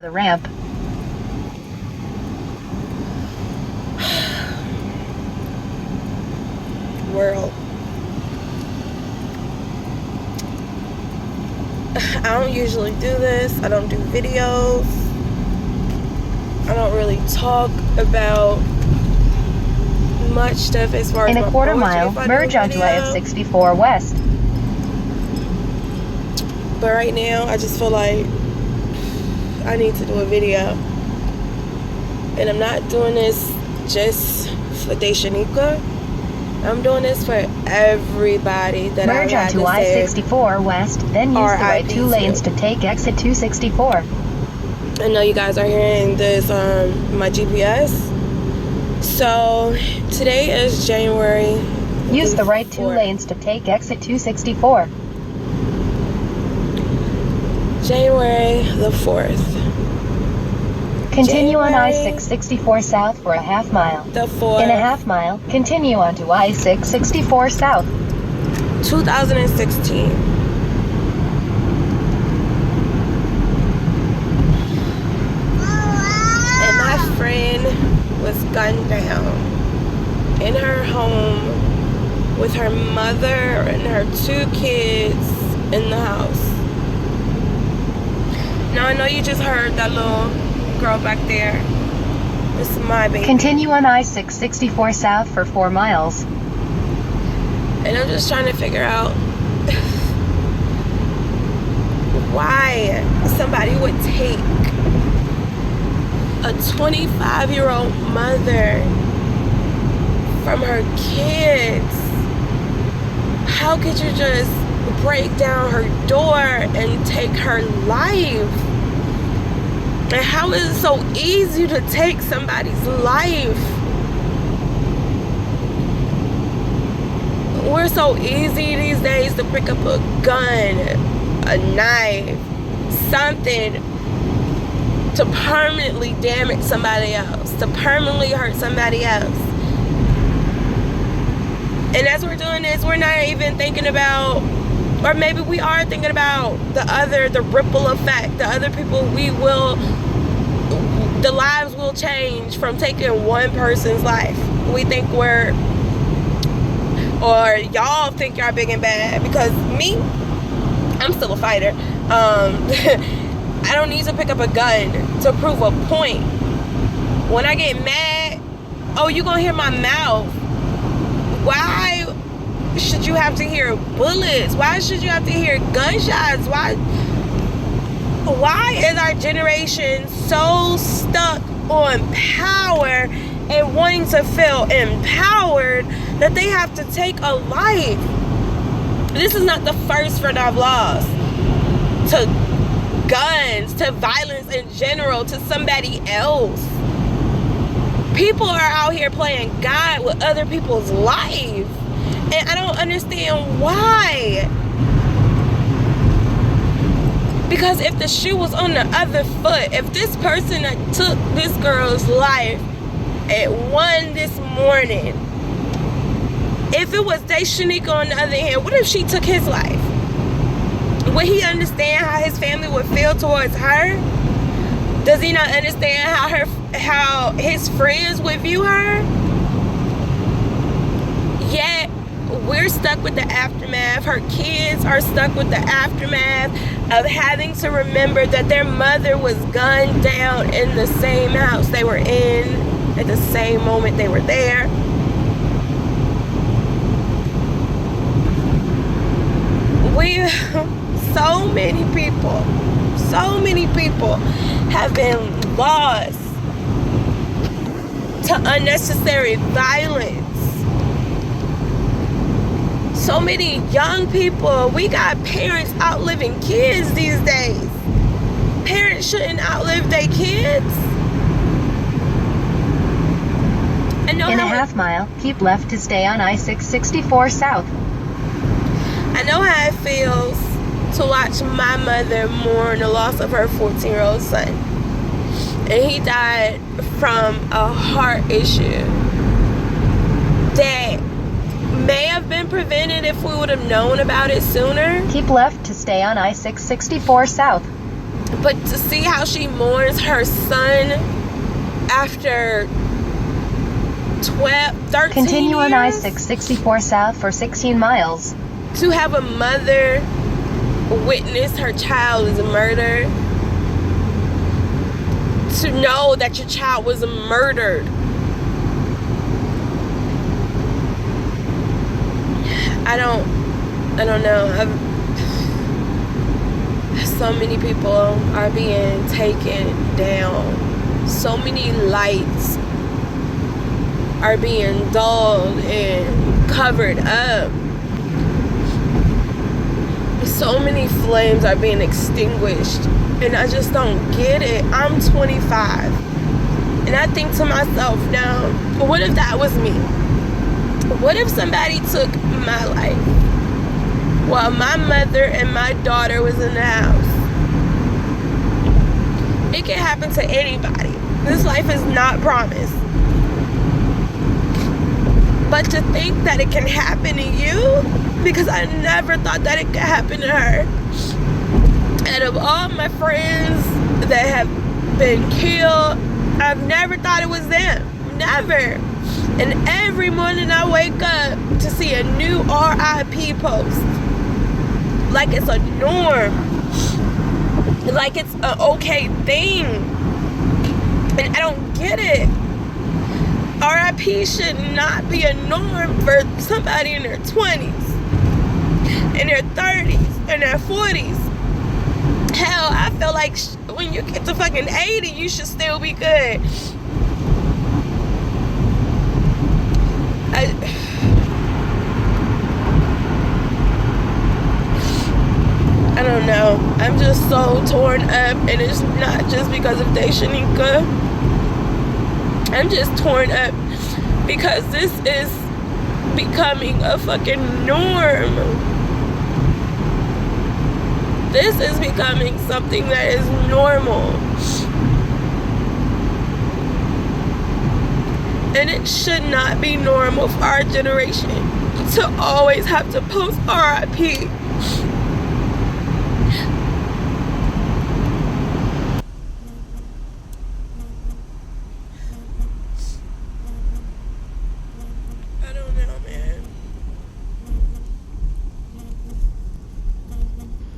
The ramp. World. I don't usually do this. I don't do videos. I don't really talk about much stuff as far as In a quarter mile, merge onto I-64 West. But right now, I just feel like I need to do a video. And I'm not doing this just for DaShanika. I'm doing this for everybody that merge I onto I-64 West, then use the right two lanes to take exit 264. I know you guys are hearing this on my GPS. So today is January. Use the right two lanes to take exit 264. January the 4th. Continue on I-664 South for a half mile. The 4th. In a half mile, continue onto I-664 South. 2016. And my friend was gunned down in her home with her mother and her 2 kids in the house. Now I know you just heard that little girl back there. This is my baby. Continue on I-664 South for 4 miles. And I'm just trying to figure out why somebody would take a 25-year-old mother from her kids. How could you just break down her door and take her life? And how is it so easy to take somebody's life? We're so easy these days to pick up a gun, a knife, something to permanently damage somebody else, to permanently hurt somebody else. And as we're doing this, we're not even thinking about, or maybe we are thinking about the ripple effect, the other people the lives will change from taking one person's life. We think or y'all think y'all big and bad, because me, I'm still a fighter. I don't need to pick up a gun to prove a point. When I get mad, oh, you gonna hear my mouth. Why should you have to hear bullets? Why should you have to hear gunshots? Why is our generation so stuck on power and wanting to feel empowered that they have to take a life? This is not the first friend I've lost to guns, to violence in general, to somebody else. People are out here playing God with other people's lives, and I don't understand why. Because if the shoe was on the other foot, if this person that took this girl's life at 1 this morning, if it was DaShanika on the other hand, what if she took his life? Would he understand how his family would feel towards her? Does he not understand how his friends would view her? Yet we're stuck with the aftermath. Her kids are stuck with the aftermath of having to remember that their mother was gunned down in the same house they were in at the same moment they were there. So many people have been lost to unnecessary violence. So many young people, we got parents outliving kids these days. Parents shouldn't outlive their kids. In a half mile, keep left to stay on I-664 South. I know how it feels to watch my mother mourn the loss of her 14-year-old son. And he died from a heart issue that may have been prevented if we would have known about it sooner. Keep left to stay on I-664 South. But to see how she mourns her son after 13 Continue on years, I-664 south for 16 miles. to have a mother witness her child is murdered, to know that your child was murdered. I don't know. So many people are being taken down. So many lights are being dulled and covered up. So many flames are being extinguished. And I just don't get it. I'm 25. And I think to myself now, what if that was me? What if somebody took my life while my mother and my daughter was in the house? It can happen to anybody. This life is not promised. But to think that it can happen to you, because I never thought that it could happen to her. Out of all my friends that have been killed, I've never thought it was them. Never. And every morning I wake up to see a new RIP post. Like it's a norm. Like it's an okay thing. And I don't get it. RIP should not be a norm for somebody in their 20s, in their 30s, in their 40s. Hell, I feel like when you get to fucking 80, you should still be good. I don't know. I'm just so torn up, and it's not just because of DaShanika. I'm just torn up because this is becoming a fucking norm. This is becoming something that is normal. And it should not be normal for our generation to always have to post RIP.